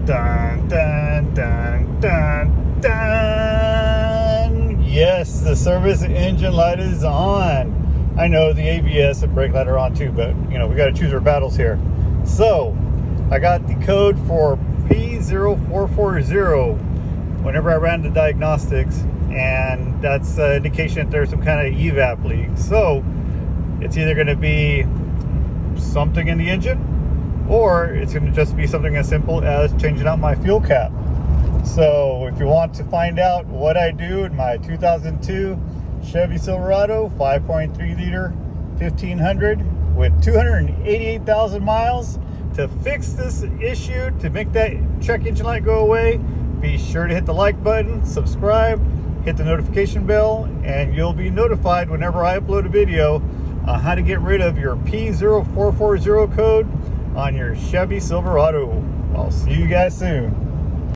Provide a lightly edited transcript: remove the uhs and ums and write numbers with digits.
Dun, dun, dun, dun, dun. Yes, the service engine light is on. I know the ABS and brake light are on too, but you know, we got to choose our battles here. So I got the code for P0440 whenever I ran the diagnostics, and that's an indication that there's some kind of EVAP leak. So it's either going to be something in the engine, or it's going to just be something as simple as changing out my fuel cap. So if you want to find out what I do in my 2002 Chevy Silverado 5.3 liter 1500 with 288,000 miles to fix this issue, to make that check engine light go away, be sure to hit the like button, subscribe, hit the notification bell, and you'll be notified whenever I upload a video on how to get rid of your P0440 code on your Chevy Silverado. I'll see you guys soon.